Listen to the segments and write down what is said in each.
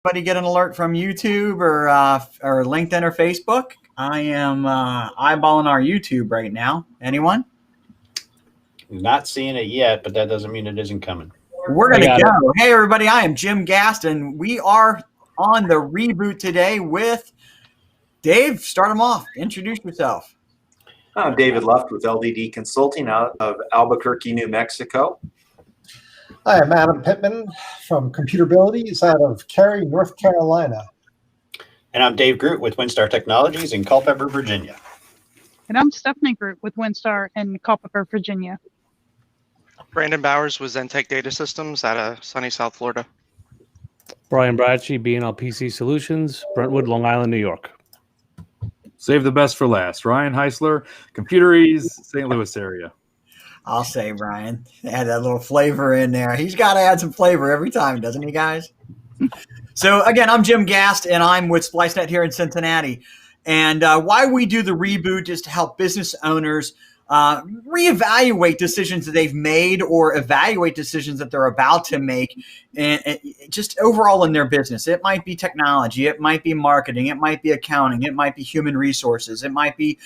Anybody get an alert from YouTube or LinkedIn or Facebook? I am eyeballing our YouTube right now. Anyone? Not seeing it yet, but that doesn't mean it isn't coming. We're going to go. Hey, everybody. I am Jim Gaston. We are on the reboot today with Dave. Start them off. Introduce yourself. I'm David Luft with LDD Consulting out of Albuquerque, New Mexico. Hi, I'm Adam Pittman from Computerabilities out of Cary, North Carolina. And I'm Dave Groot with WinStar Technologies in Culpeper, Virginia. And I'm Stephanie Groot with WinStar in Culpeper, Virginia. Brandon Bowers with Zentech Data Systems out of sunny South Florida. Brian Bradsky, B&L PC Solutions, Brentwood, Long Island, New York. Save the best for last. Ryan Heisler, Computeries, St. Louis area. I'll say, Brian, add that little flavor in there. He's got to add some flavor every time, doesn't he, guys? So, again, I'm Jim Gast, and I'm with SpliceNet here in Cincinnati. And why we do the reboot is to help business owners reevaluate decisions that they've made or evaluate decisions that they're about to make, and just overall in their business. It might be technology, it might be marketing, it might be accounting, it might be human resources, it might be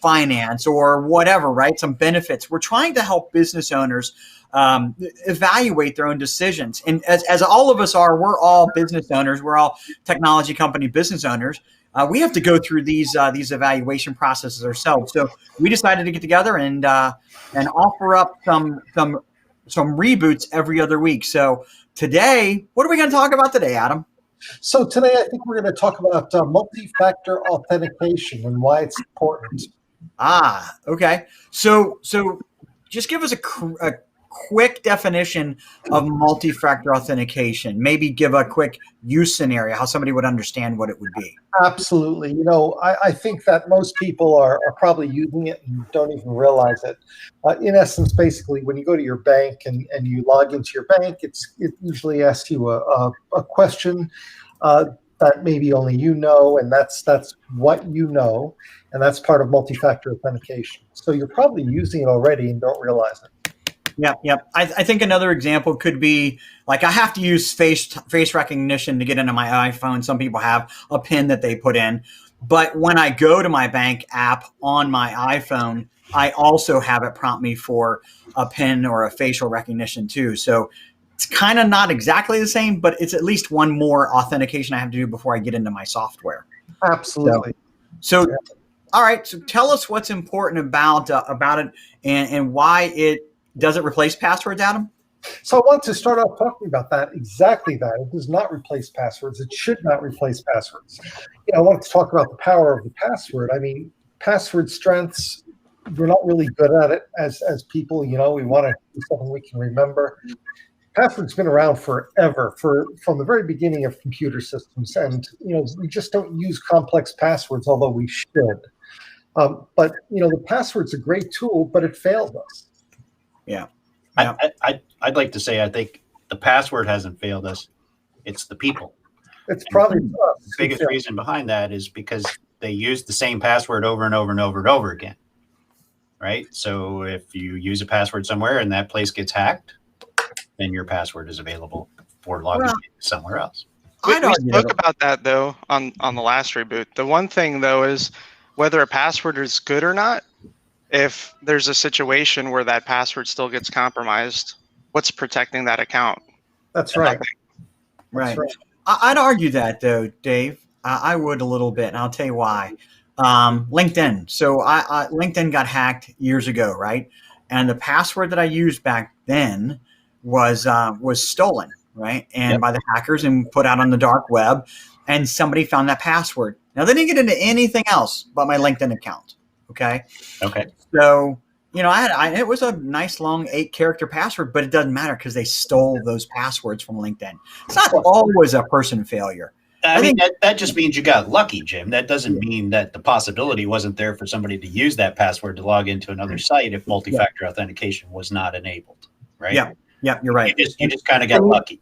finance or whatever, right? Some benefits. We're trying to help business owners evaluate their own decisions. And as all of us are, we're all business owners. We're all technology company business owners. We have to go through these evaluation processes ourselves. So we decided to get together and offer up some reboots every other week. So today, what are we going to talk about today, Adam? So today, I think we're going to talk about multi-factor authentication and why it's important. Okay. So just give us a quick definition of multi-factor authentication. Maybe give a quick use scenario, how somebody would understand what it would be. Absolutely. You know, I think that most people are probably using it and don't even realize it. In essence, basically, when you go to your bank and you log into your bank, it usually asks you a question that maybe only you know, and that's what you know, and that's part of multi-factor authentication. So you're probably using it already and don't realize it. Yep. I think another example could be like I have to use face recognition to get into my iPhone. Some people have a PIN that they put in. But when I go to my bank app on my iPhone, I also have it prompt me for a PIN or a facial recognition too. So it's kind of not exactly the same, but it's at least one more authentication I have to do before I get into my software. Absolutely. So all right. So tell us what's important about it and why it doesn't replace passwords, Adam? So I want to start off talking about that, exactly that. It does not replace passwords. It should not replace passwords. I want to talk about the power of the password. I mean, password strengths, we're not really good at it as people. We want to do something we can remember. Password's been around forever, from the very beginning of computer systems. And, we just don't use complex passwords, although we should. But, the password's a great tool, but it failed us. Yeah. I'd like to say I think the password hasn't failed us. It's the people. It's probably the biggest reason behind that is because they use the same password over and over and over and over again. Right? So if you use a password somewhere and that place gets hacked, then your password is available for logging somewhere else. We spoke about that though on the last reboot. The one thing though is whether a password is good or not. If there's a situation where that password still gets compromised, what's protecting that account? That's right. Right. I'd argue that, though, Dave. I would a little bit, and I'll tell you why. LinkedIn. So LinkedIn got hacked years ago, right? And the password that I used back then was stolen, right? And by the hackers and put out on the dark web, and somebody found that password. Now, they didn't get into anything else but my LinkedIn account. Okay. So, it was a nice long 8-character password, but it doesn't matter because they stole those passwords from LinkedIn. It's not always a person failure. I mean, that just means you got lucky, Jim. That doesn't mean that the possibility wasn't there for somebody to use that password to log into another site if multi-factor authentication was not enabled, right? Yeah, you're right. You just kind of got lucky.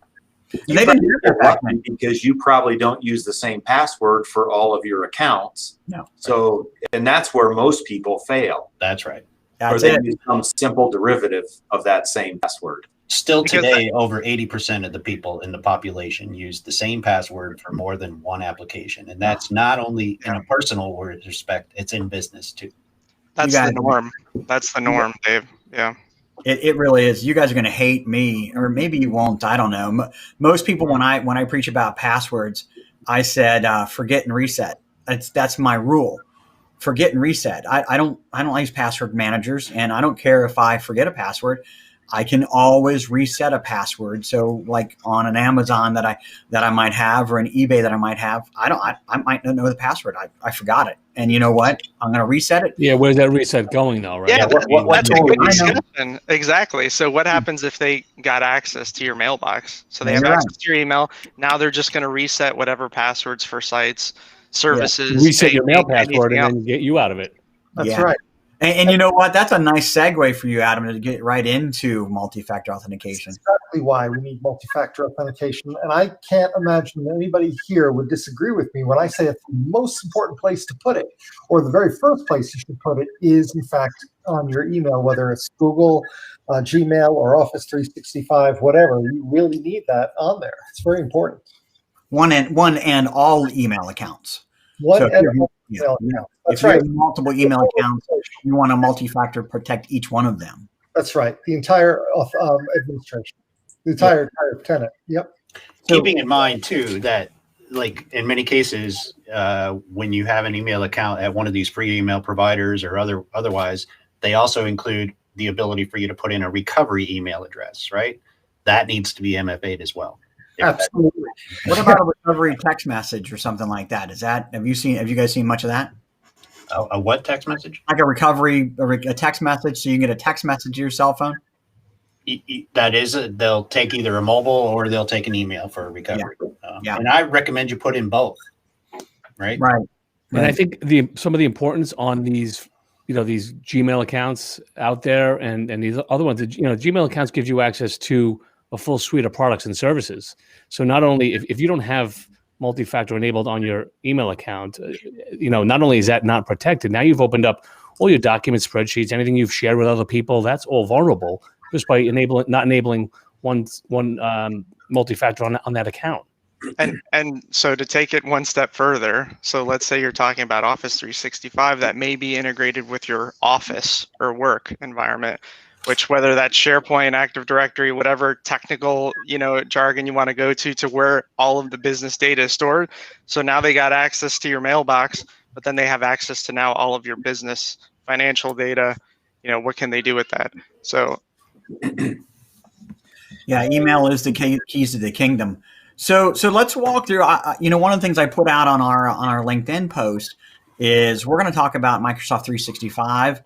You didn't get lucky because you probably don't use the same password for all of your accounts. No. So, and that's where most people fail. That's right. Or they use some simple derivative of that same password. Still Because today, over 80% of the people in the population use the same password for more than one application. And that's not only in a personal respect, it's in business too. that's guys- the norm. That's the norm, Dave. Yeah. It really is. You guys are going to hate me, or maybe you won't. I don't know. Most people, when I preach about passwords, I said forget and reset. That's my rule. Forget and reset. I don't use password managers, and I don't care if I forget a password. I can always reset a password. So, like on an Amazon that I might have, or an eBay that I might have, I might not know the password. I forgot it, and you know what? I'm going to reset it. Yeah, where's that reset going though, right? Yeah, What's that's a good I know. discussion. Exactly. So what happens if they got access to your mailbox? So they Yeah, have you're access to your email. Now they're just going to reset whatever passwords for sites, services, Reset your mail banking, password anything and then get you out of it. That's Yeah. right. And you know what? That's a nice segue for you, Adam, to get right into multi-factor authentication. Exactly why we need multi-factor authentication. And I can't imagine that anybody here would disagree with me when I say it's the most important place to put it, or the very first place you should put it is, in fact, on your email, whether it's Google, Gmail, or Office 365, whatever. You really need that on there. It's very important. One and all email accounts. One So if and you have- all yeah, email yeah. accounts. That's If you right. have multiple email accounts, you want to multi-factor protect each one of them. That's right. The entire administration, the entire tenant. Yep. Keeping in mind too that, like in many cases, when you have an email account at one of these free email providers or otherwise, they also include the ability for you to put in a recovery email address, right? That needs to be MFA'd as well. Absolutely. What about a recovery text message or something like that? Have you guys seen much of that? A what text message? Like a text message, so you can get a text message to your cell phone? That is, they'll take either a mobile or they'll take an email for a recovery. Yeah. And I recommend you put in both, right? Right. And I think some of the importance on these, these Gmail accounts out there and these other ones, Gmail accounts gives you access to a full suite of products and services. So not only if you don't have multi-factor enabled on your email account, not only is that not protected, now you've opened up all your documents, spreadsheets, anything you've shared with other people, that's all vulnerable just by not enabling one multi-factor on that account. And so to take it one step further, so let's say you're talking about Office 365 that may be integrated with your office or work environment, which whether that's SharePoint, Active Directory, whatever technical, jargon you want to go to where all of the business data is stored. So now they got access to your mailbox, but then they have access to now all of your business financial data. What can they do with that? So yeah, email is the keys to the kingdom. So let's walk through. One of the things I put out on our LinkedIn post is we're going to talk about Microsoft 365.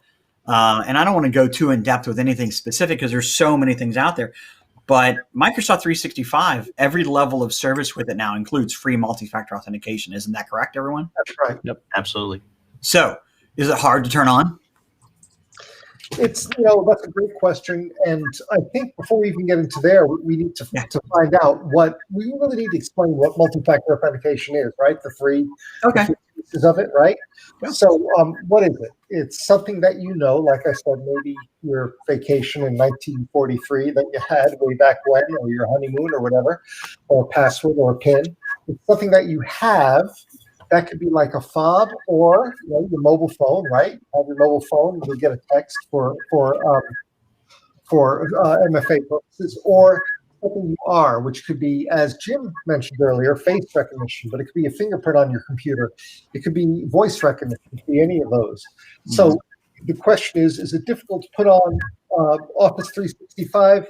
And I don't want to go too in depth with anything specific because there's so many things out there. But Microsoft 365, every level of service with it now includes free multi-factor authentication. Isn't that correct, everyone? That's right. Yep, absolutely. So is it hard to turn on? It's, that's a great question. And I think before we even get into there, we need to find out we really need to explain what multi-factor authentication is, right? The three pieces of it, right? Yeah. So what is it? It's something that like I said, maybe your vacation in 1943 that you had way back when, or your honeymoon or whatever, or a password or a PIN. It's something that you have. That could be like a fob or your mobile phone, right? Have your mobile phone, you'll get a text for MFA purposes, or something you are, which could be, as Jim mentioned earlier, face recognition, but it could be a fingerprint on your computer. It could be voice recognition. It could be any of those. Mm-hmm. So the question is it difficult to put on Office 365?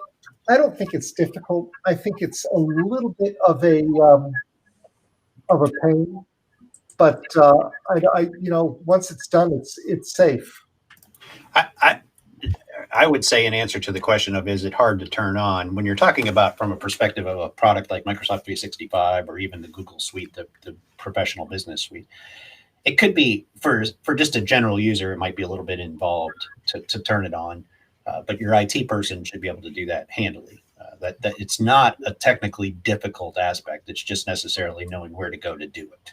I don't think it's difficult. I think it's a little bit of a pain. But once it's done, it's safe. I would say in answer to the question of is it hard to turn on, when you're talking about from a perspective of a product like Microsoft 365 or even the Google Suite, the professional business suite, it could be for just a general user, it might be a little bit involved to turn it on, but your IT person should be able to do that handily. That it's not a technically difficult aspect. It's just necessarily knowing where to go to do it.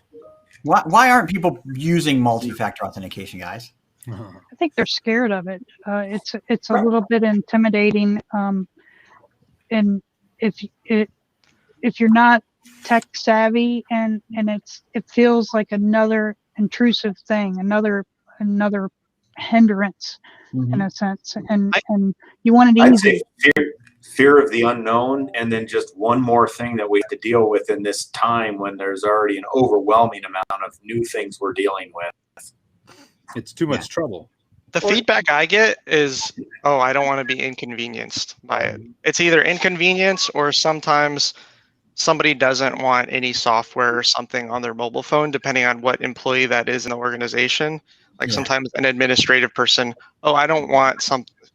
Why aren't people using multi-factor authentication, guys? I think they're scared of it. It's a little bit intimidating. and if you're not tech savvy and it feels like another intrusive thing, another hindrance in a sense, and you want it I'd easy. say fear of the unknown, and then just one more thing that we have to deal with in this time when there's already an overwhelming amount of new things we're dealing with. It's too much trouble. The feedback I get is, oh, I don't want to be inconvenienced by it. It's either inconvenience or sometimes somebody doesn't want any software or something on their mobile phone, depending on what employee that is in the organization. Like sometimes an administrative person, oh, I don't want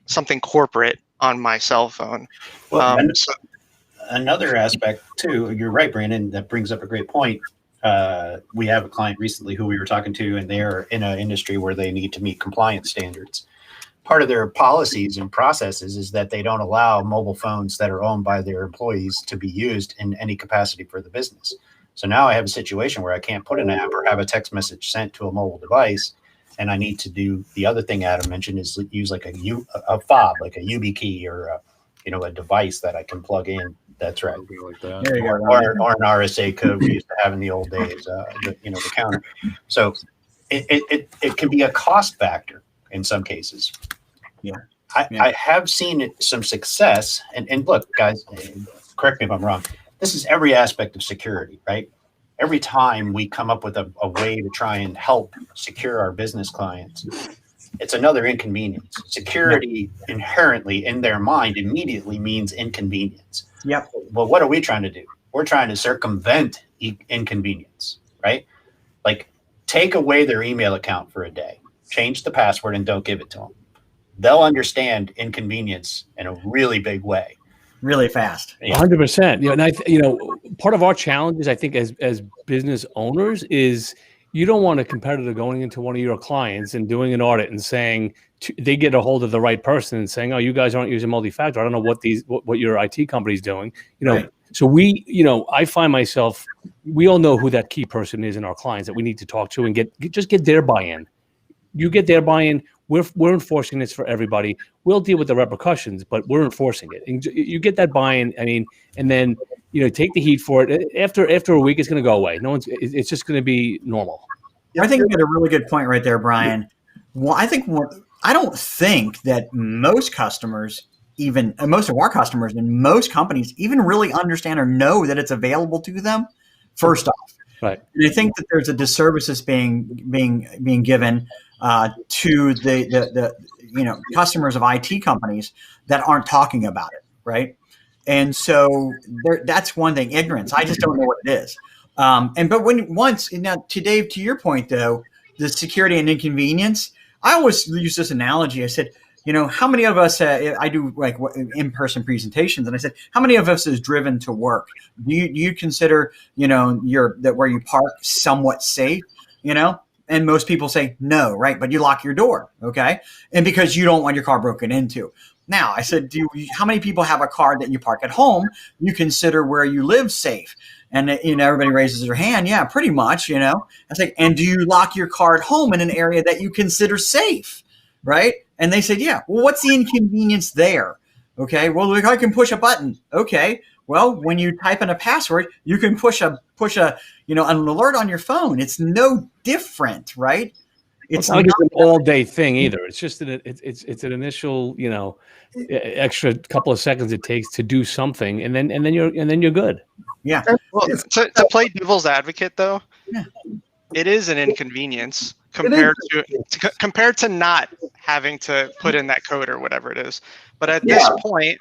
something corporate on my cell phone. Well, another aspect too, you're right, Brandon, that brings up a great point. We have a client recently who we were talking to, and they're in an industry where they need to meet compliance standards. Part of their policies and processes is that they don't allow mobile phones that are owned by their employees to be used in any capacity for the business. So now I have a situation where I can't put an app or have a text message sent to a mobile device, and I need to do the other thing Adam mentioned is use like a fob, like a YubiKey or a device that I can plug in. That's right. Like that. There you go. Or an RSA code we used to have in the old days, the counter. So it can be a cost factor in some cases. Yeah. I have seen some success, and look, guys, correct me if I'm wrong. This is every aspect of security, right? Every time we come up with a way to try and help secure our business clients, it's another inconvenience. Security inherently in their mind immediately means inconvenience. Yep. Well, what are we trying to do? We're trying to circumvent inconvenience, right? Like take away their email account for a day, change the password, and don't give it to them. They'll understand inconvenience in a really big way. Really fast. 100%. And part of our challenges, I think, as business owners, is you don't want a competitor going into one of your clients and doing an audit and saying they get a hold of the right person and saying, "Oh, you guys aren't using multi-factor. I don't know what your IT company's doing." Right. So I find myself, we all know who that key person is in our clients that we need to talk to and get their buy-in. You get their buy-in. We're enforcing this for everybody. We'll deal with the repercussions, but we're enforcing it. And you get that buy-in. And then take the heat for it. After a week, it's going to go away. It's just going to be normal. I think you got a really good point right there, Brian. Well, I don't think that most customers, even most of our customers and most companies, even really understand or know that it's available to them. First off, right? And I think that there's a disservice that's being given to the customers of IT companies that aren't talking about it, right? And so that's one thing, ignorance. I just don't know what it is. To Dave, to your point though, the security and inconvenience, I always use this analogy. I said, how many of us, I do like in-person presentations, and I said, how many of us is driven to work? Do you consider, that where you park somewhat safe, And most people say no, right? But you lock your door, okay? And because you don't want your car broken into. Now, I said, how many people have a car that you park at home? You consider where you live safe? And everybody raises their hand. Yeah, pretty much. I say, and do you lock your car at home in an area that you consider safe, right? And they said, yeah. Well, what's the inconvenience there? Okay. Well, I can push a button. Okay. Well, when you type in a password, you can push an alert on your phone. It's no different, right? It's not an all-day thing either. It's just it's an initial, extra couple of seconds it takes to do something, and then you're good. Yeah. Well, to play devil's advocate, though, it is an inconvenience compared to not having to put in that code or whatever it is. But at this point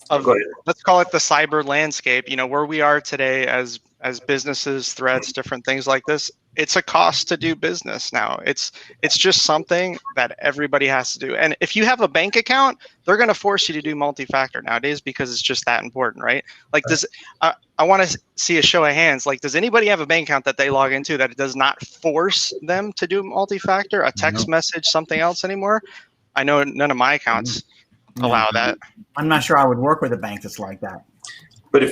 of, let's call it the cyber landscape, where we are today as businesses, threats, different things like this, it's a cost to do business now. It's just something that everybody has to do. And if you have a bank account, they're going to force you to do multi-factor nowadays because it's just that important, right? Like, I want to see a show of hands. Like, does anybody have a bank account that they log into that it does not force them to do multi-factor, a text message, something else anymore? I know none of my accounts allow that. I'm not sure I would work with a bank that's like that. But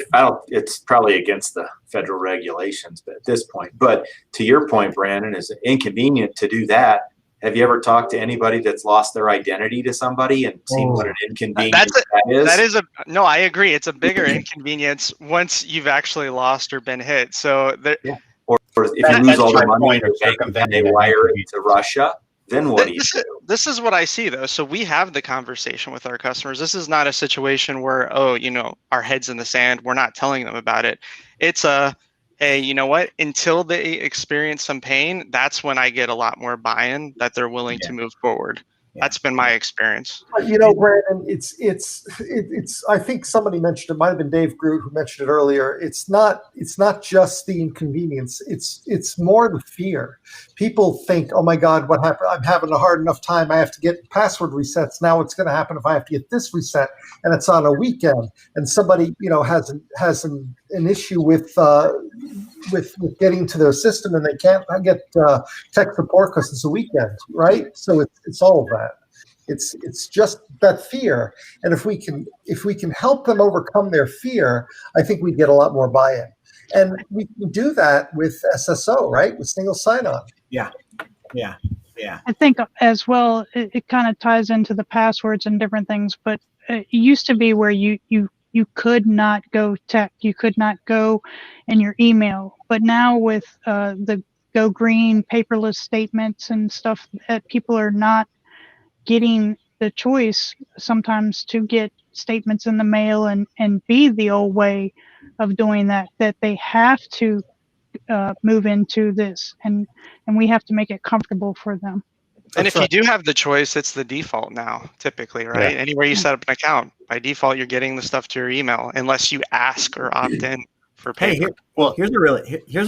it's probably against the federal regulations at this point. But to your point, Brandon, is it inconvenient to do that? Have you ever talked to anybody that's lost their identity to somebody and seen what an inconvenience that is? No, I agree. It's a bigger inconvenience once you've actually lost or been hit. So there, Or if you lose all the money in your bank and they wire it to Russia, then what do you do? This is what I see though. So we have the conversation with our customers. This is not a situation where, oh, our head's in the sand. We're not telling them about it. It's hey, you know what? Until they experience some pain, that's when I get a lot more buy-in that they're willing to move forward. That's been my experience. Brandon, it's. I think somebody mentioned it. Might have been Dave Groot who mentioned it earlier. It's not just the inconvenience. It's more the fear. People think, oh my God, what happened? I'm having a hard enough time. I have to get password resets. Now what's going to happen if I have to get this reset? And it's on a weekend, and somebody has an issue with getting to their system, and they can't get tech support because it's a weekend, right? So it's all of that. It's just that fear, and if we can help them overcome their fear, I think we get a lot more buy-in, and we can do that with SSO, right? With single sign-on. Yeah. I think as well, it kind of ties into the passwords and different things, but it used to be where you could not go tech, you could not go in your email, but now with the Go Green paperless statements and stuff, that people are not getting the choice sometimes to get statements in the mail and be the old way of doing that they have to move into this, and we have to make it comfortable for them. And if you do have the choice, it's the default now, typically, right? Yeah. Anywhere you set up an account, by default, you're getting the stuff to your email, unless you ask or opt in for paper. Hey, here's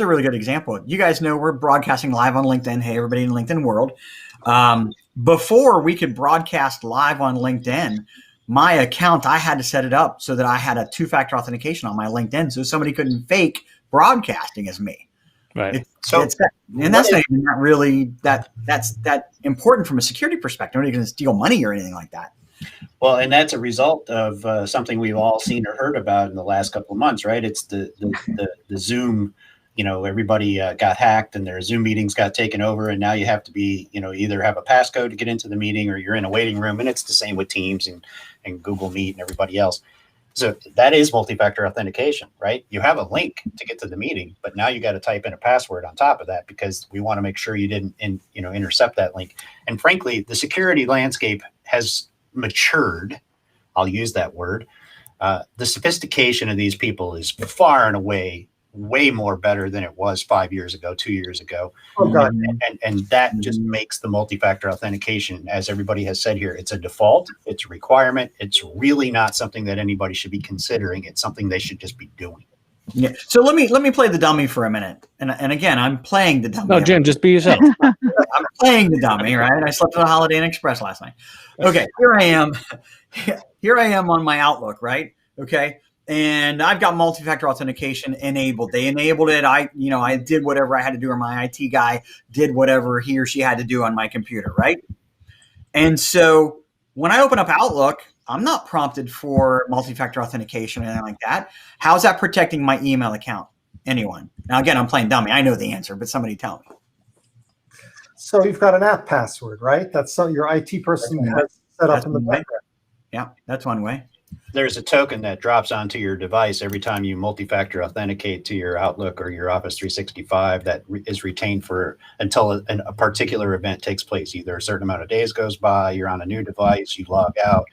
a really good example. You guys know we're broadcasting live on LinkedIn. Hey, everybody in the LinkedIn world. Before we could broadcast live on LinkedIn, my account, I had to set it up so that I had a two-factor authentication on my LinkedIn, so somebody couldn't fake broadcasting as me. Right. That's not even really that's important from a security perspective. Nobody's going to steal money or anything like that. Well, and that's a result of something we've all seen or heard about in the last couple of months, right? It's the Zoom. Everybody got hacked and their Zoom meetings got taken over, and now you have to be, either have a passcode to get into the meeting or you're in a waiting room, and it's the same with Teams and Google Meet and everybody else. So that is multi-factor authentication, right? You have a link to get to the meeting, but now you got to type in a password on top of that because we want to make sure you didn't, intercept that link. And frankly, the security landscape has matured. I'll use that word. The sophistication of these people is far and away way more better than it was 5 years ago, 2 years ago. Oh, God. And that just makes the multi-factor authentication, as everybody has said here, it's a default, it's a requirement. It's really not something that anybody should be considering. It's something they should just be doing. Yeah. So let me play the dummy for a minute. And again, I'm playing the dummy. No, Jim, just be yourself. I'm playing the dummy, right? I slept at a Holiday Inn Express last night. Okay, here I am. Here I am on my Outlook, right? Okay. And I've got multi-factor authentication enabled. They enabled it. I did whatever I had to do, or my IT guy did whatever he or she had to do on my computer, right? And so when I open up Outlook, I'm not prompted for multi-factor authentication or anything like that. How's that protecting my email account? Anyone? Now, again, I'm playing dummy. I know the answer, but somebody tell me. So you've got an app password, right? That's something your IT person has set up in the background. Yeah, that's one way. There's a token that drops onto your device every time you multi-factor authenticate to your Outlook or your Office 365 that is retained for until a particular event takes place. Either a certain amount of days goes by, you're on a new device, you log out.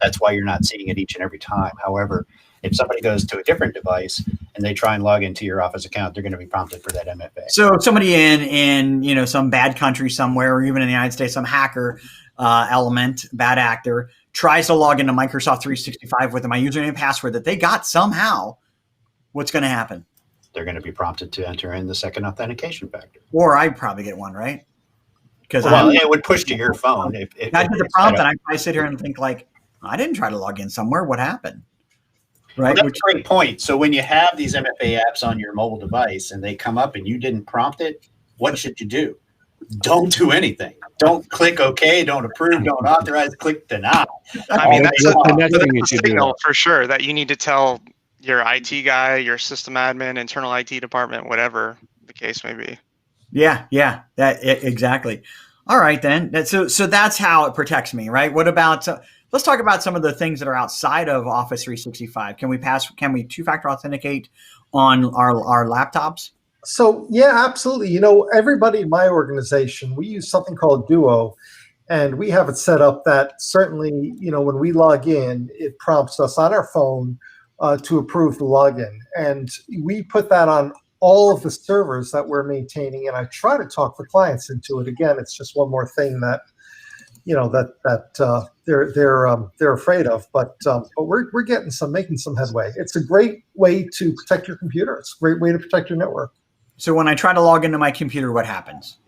That's why you're not seeing it each and every time. However, if somebody goes to a different device and they try and log into your Office account, they're going to be prompted for that MFA. So if somebody in some bad country somewhere, or even in the United States, some hacker element, bad actor, tries to log into Microsoft 365 with my username and password that they got somehow, what's going to happen? They're going to be prompted to enter in the second authentication factor. Or I'd probably get one, right? Because it would push to your phone. If I get the prompt, and I sit here and think like, I didn't try to log in somewhere. What happened? Right. Well, that's a great point. So when you have these MFA apps on your mobile device and they come up and you didn't prompt it, what should you do? Don't do anything. Don't click OK. Don't approve. Don't authorize. Click deny. I mean, that's a signal for sure that you need to tell your IT guy, your system admin, internal IT department, whatever the case may be. Yeah, exactly. All right, then. So that's how it protects me, right? What about? Let's talk about some of the things that are outside of Office 365. Can we two-factor authenticate on our laptops? So yeah, absolutely. You know, everybody in my organization, we use something called Duo, and we have it set up that certainly, you know, when we log in, it prompts us on our phone to approve the login, and we put that on all of the servers that we're maintaining. And I try to talk the clients into it. Again, it's just one more thing that, you know, that they're afraid of, but we're making some headway. It's a great way to protect your computer. It's a great way to protect your network. So when I try to log into my computer, what happens?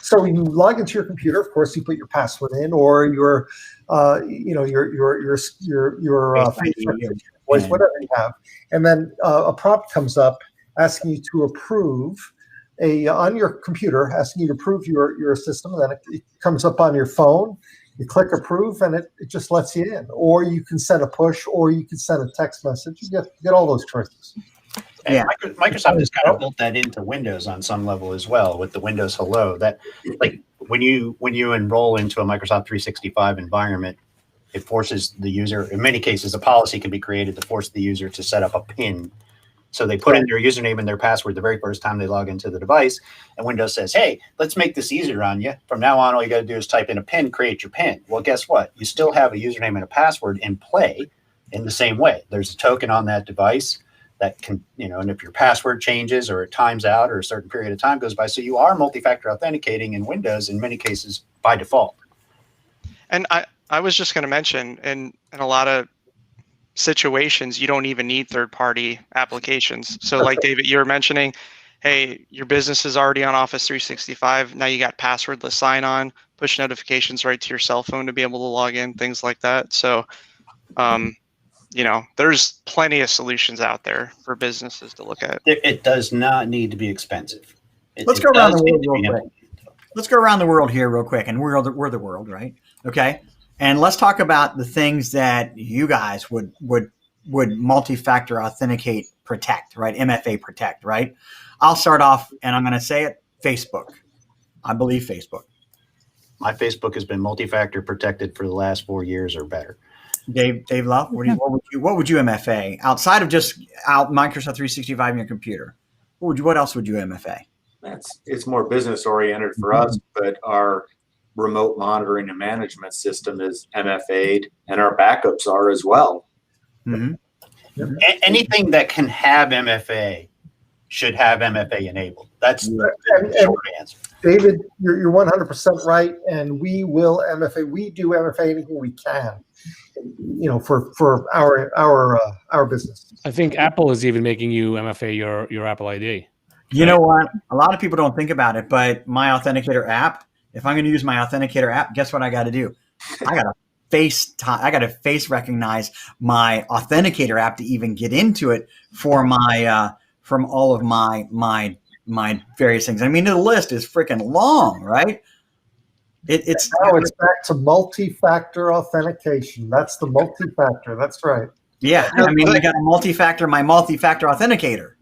So when you log into your computer, of course, you put your password in, or your voice, whatever you have, and then a prompt comes up asking you to approve on your computer, asking you to approve your system. And then it comes up on your phone. You click approve, and it just lets you in. Or you can send a push, or you can send a text message. You get all those choices. And Yeah. Microsoft has kind of built that into Windows on some level as well with the Windows Hello. That, like, when you enroll into a Microsoft 365 environment, it forces the user. In many cases, a policy can be created to force the user to set up a PIN. So they put in their username and their password the very first time they log into the device, and Windows says, "Hey, let's make this easier on you. From now on, all you got to do is type in a PIN, create your PIN." Well, guess what? You still have a username and a password in play in the same way. There's a token on that device that can, and if your password changes or it times out or a certain period of time goes by, so you are multi-factor authenticating in Windows in many cases by default. And I was just going to mention, in a lot of situations, you don't even need third-party applications. So like David, you were mentioning, hey, your business is already on Office 365. Now you got passwordless sign-on, push notifications right to your cell phone to be able to log in, things like that. So, there's plenty of solutions out there for businesses to look at. It does not need to be expensive. Let's go around the world real quick. Let's go around the world here real quick, and we're the world, right? Okay. And let's talk about the things that you guys would multi-factor authenticate protect, right? MFA protect, right? I'll start off, and I'm going to say it, Facebook. I believe Facebook. My Facebook has been multi-factor protected for the last 4 years or better. Dave Love, what would you MFA outside of just Microsoft 365 in your computer? What else would you MFA? It's more business oriented for us, but our remote monitoring and management system is MFA'd, and our backups are as well. Mm-hmm. Anything that can have MFA should have MFA enabled. That's the short answer. David, you're 100% right, and we will MFA. We do MFA anything we can, for our business. I think Apple is even making you MFA your Apple ID. You know what? A lot of people don't think about it, but my Authenticator app, if I'm going to use my Authenticator app, guess what I got to do? I got to face recognize my Authenticator app to even get into it for my from all of my various things. I mean, the list is freaking long, right? It's back to multi-factor authentication. That's the multi-factor. That's right. Yeah, I mean, I got my multi-factor authenticator.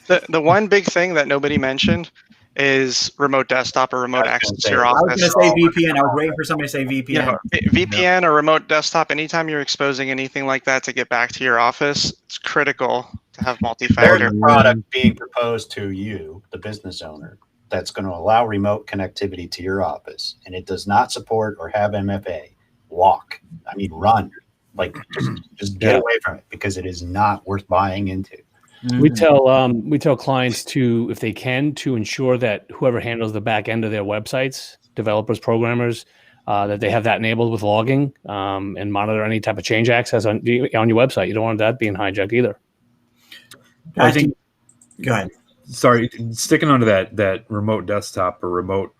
The one big thing that nobody mentioned is remote desktop or remote access to your office. I was going to say VPN. I was waiting for somebody to say VPN. VPN or remote desktop, anytime you're exposing anything like that to get back to your office, it's critical to have multi-factor. There's a product being proposed to you, the business owner, that's going to allow remote connectivity to your office, and it does not support or have MFA. Run. Just get away from it, because it is not worth buying into. We tell clients to, if they can, to ensure that whoever handles the back end of their websites, developers, programmers, that they have that enabled with logging, and monitor any type of change access on your website. You don't want that being hijacked either. I think. Go ahead. Sorry, sticking onto that remote desktop or remote,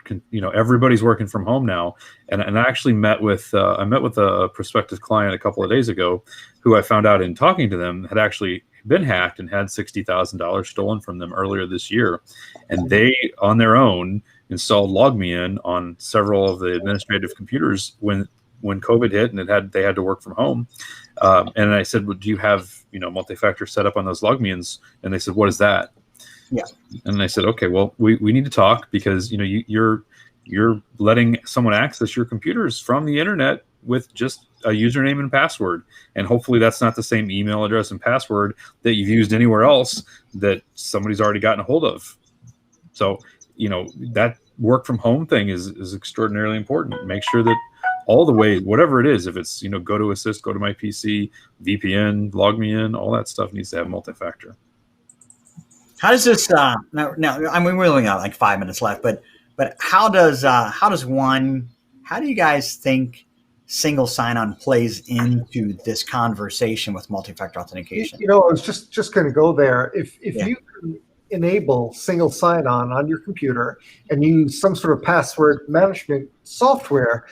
everybody's working from home now, and I actually met with a prospective client a couple of days ago, who I found out in talking to them had actually been hacked and had $60,000 stolen from them earlier this year, and they on their own installed LogMeIn on several of the administrative computers when COVID hit and they had to work from home. And I said, well, do you have multi-factor set up on those LogMeIns? And they said, what is that? Yeah. And I said, okay, well, we need to talk, because you're you're letting someone access your computers from the internet with just a username and password. And hopefully that's not the same email address and password that you've used anywhere else that somebody's already gotten a hold of. So, that work from home thing is extraordinarily important. Make sure that all the ways, whatever it is, if it's, go to assist, go to my PC, VPN, log me in, all that stuff needs to have multi-factor. How does this, now, I mean, we only got like 5 minutes left, but how do you guys think single sign-on plays into this conversation with multi-factor authentication? I was just going to go there. If you can enable single sign-on on your computer and use some sort of password management software,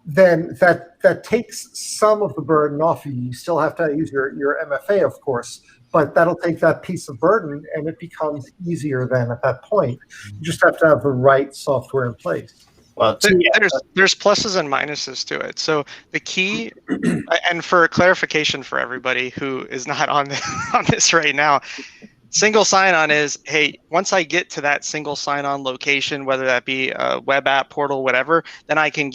then that takes some of the burden off of you. You still have to use your MFA, of course, but that'll take that piece of burden, and it becomes easier then at that point. You just have to have the right software in place. Well, there's pluses and minuses to it. So the key, and for clarification for everybody who is not on this right now, single sign-on is, hey, once I get to that single sign-on location, whether that be a web app, portal, whatever, then I can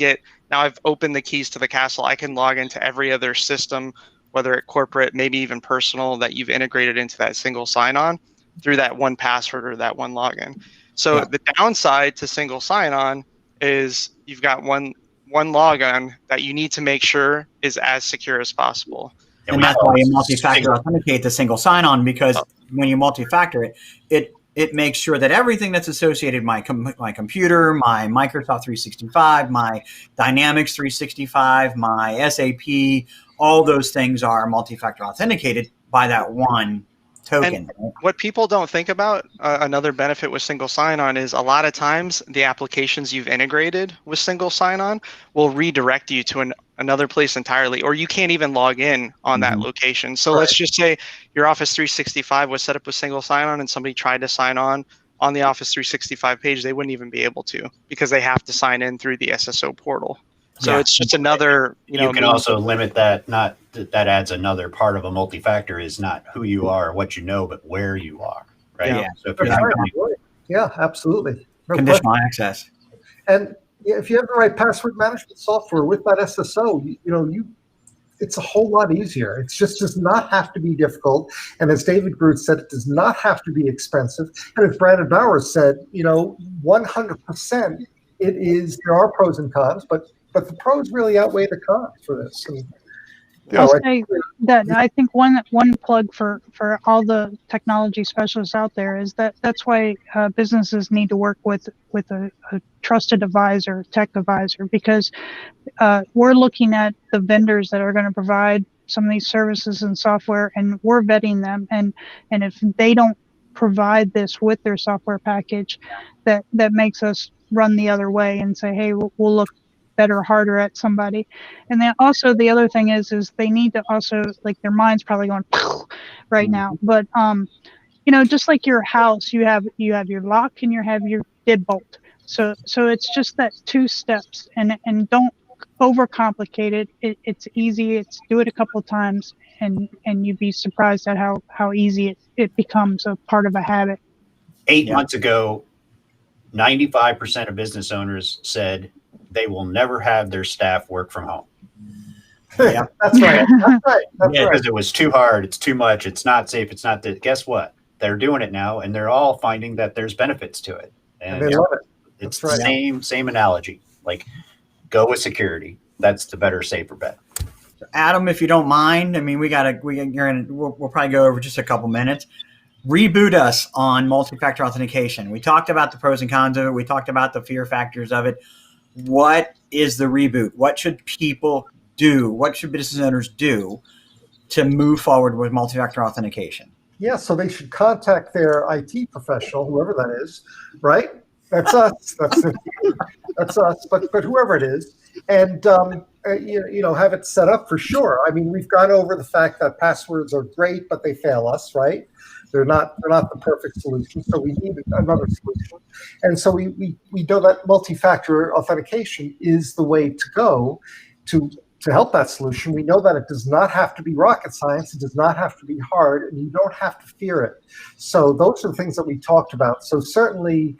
now I've opened the keys to the castle. I can log into every other system, whether it corporate, maybe even personal, that you've integrated into that single sign-on through that one password or that one login. So the downside to single sign-on is you've got one login that you need to make sure is as secure as possible. And that's why you multi-factor authenticate the single sign-on, because when you multi-factor it makes sure that everything that's associated, my computer, my Microsoft 365, my Dynamics 365, my SAP, all those things are multi-factor authenticated by that one token. And what people don't think about, another benefit with single sign-on is a lot of times the applications you've integrated with single sign-on will redirect you to another place entirely, or you can't even log in on that location. So let's just say your Office 365 was set up with single sign-on and somebody tried to sign on the Office 365 page, they wouldn't even be able to, because they have to sign in through the SSO portal. So it's just another, you can also limit that. Not that adds another part of a multi-factor is not who you are, what you know, but where you are, right? Yeah. So if you're Absolutely. No conditional question. access. And if you have the right password management software with that SSO, it's a whole lot easier. It just does not have to be difficult. And as David Groot said, it does not have to be expensive. And as Brandon Bowers said, 100%, there are pros and cons, but the pros really outweigh the cons for this. And, I'll say that I think one plug for all the technology specialists out there is that's why businesses need to work with a trusted advisor, tech advisor, because we're looking at the vendors that are going to provide some of these services and software, and we're vetting them. And if they don't provide this with their software package, that makes us run the other way and say, hey, we'll look better, harder at somebody. And then also the other thing is they need to also, like, their mind's probably going right now, but just like your house, you have your lock and you have your deadbolt. So it's just that 2 steps, and don't overcomplicate it. It's easy. It's do it a couple of times, and you'd be surprised at how easy it becomes a part of a habit. 8 months ago, 95% of business owners said they will never have their staff work from home. Yeah, that's right. Because it was too hard. It's too much. It's not safe. It's not that. Guess what? They're doing it now, and they're all finding that there's benefits to it. And they love it. It's the same analogy. Like, go with security. That's the better, safer bet. Adam, if you don't mind, I mean, we'll probably go over just a couple minutes. Reboot us on multi-factor authentication. We talked about the pros and cons of it. We talked about the fear factors of it. What is the reboot? What should people do? What should business owners do to move forward with multi-factor authentication? Yeah, so they should contact their IT professional, whoever that is, right? That's us. That's us. But whoever it is, and have it set up for sure. I mean, we've gone over the fact that passwords are great, but they fail us, right? They're not the perfect solution, so we need another solution. And so we know that multi-factor authentication is the way to go to help that solution. We know that it does not have to be rocket science. It does not have to be hard, and you don't have to fear it. So those are the things that we talked about. So certainly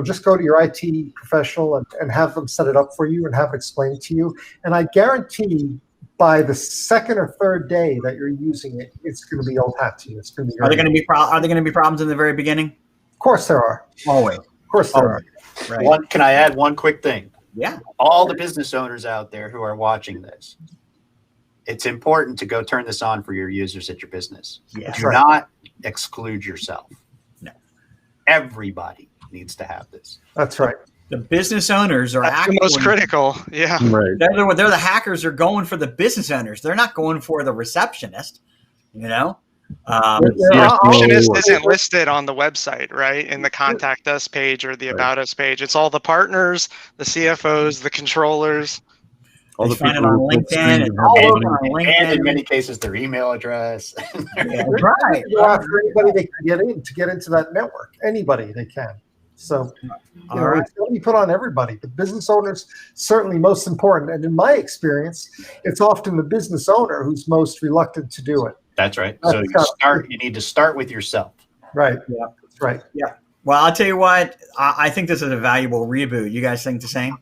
just go to your IT professional and have them set it up for you and have it explained to you. And I guarantee by the second or third day that you're using it, it's going to be old hat to you. It's going to be. Are there going to be problems in the very beginning? Of course there are. Always. Of course there are. Right. Can I add one quick thing? Yeah. All the business owners out there who are watching this, it's important to go turn this on for your users at your business. Yeah. Do not exclude yourself. No. Everybody needs to have this. That's right. The business owners are That's the most critical. Yeah. Right. They're the hackers are going for the business owners. They're not going for the receptionist. The receptionist isn't listed on the website, right? In the contact us page or the about us page. It's all the partners, the CFOs, the controllers. All the find it people on who LinkedIn and all over have on LinkedIn. And in many cases, their email address. Yeah, right. Go after anybody they can get into that network. Anybody they can. So it's going to be put on everybody. The business owners certainly most important. And in my experience, it's often the business owner who's most reluctant to do it. That's right. So you need to start with yourself. Right. Yeah. That's right. Yeah. Well, I'll tell you what. I think this is a valuable reboot. You guys think the same?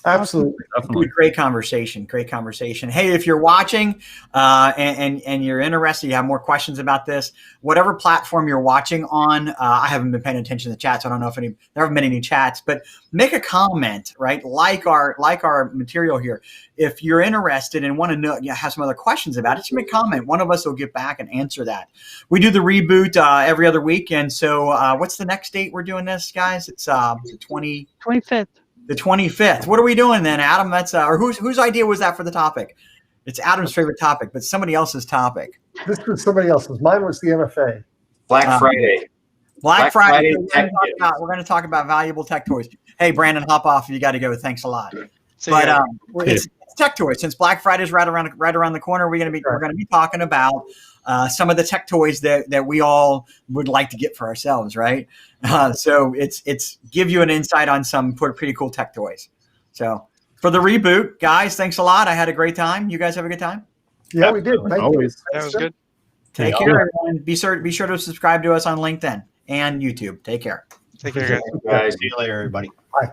Absolutely. Definitely. Great conversation. Great conversation. Hey, if you're watching and you're interested, you have more questions about this, whatever platform you're watching on, I haven't been paying attention to the chat, so I don't know if there haven't been any chats, but make a comment, right? Like our material here. If you're interested and want to know, have some other questions about it, just make a comment. One of us will get back and answer that. We do the reboot every other week. And so what's the next date we're doing this, guys? It's 25th. The 25th. What are we doing then, Adam? That's or whose idea was that for the topic? It's Adam's favorite topic, but somebody else's topic. This was somebody else's. Mine was the MFA. Black Friday. Black Friday. Tech We're going to talk about valuable tech toys. Hey, Brandon, hop off. You got to go. Thanks a lot. So But it's tech toys. Since Black Friday is right around the corner, we're going to be talking about some of the tech toys that we all would like to get for ourselves, right? So it's give you an insight on some pretty cool tech toys. So for the reboot, guys, thanks a lot. I had a great time. You guys have a good time? Yeah, we did. Thank Always. that was good. Take care, everyone. Be sure to subscribe to us on LinkedIn and YouTube. Take care. Take care, guys. Guys. See you later, everybody. Bye.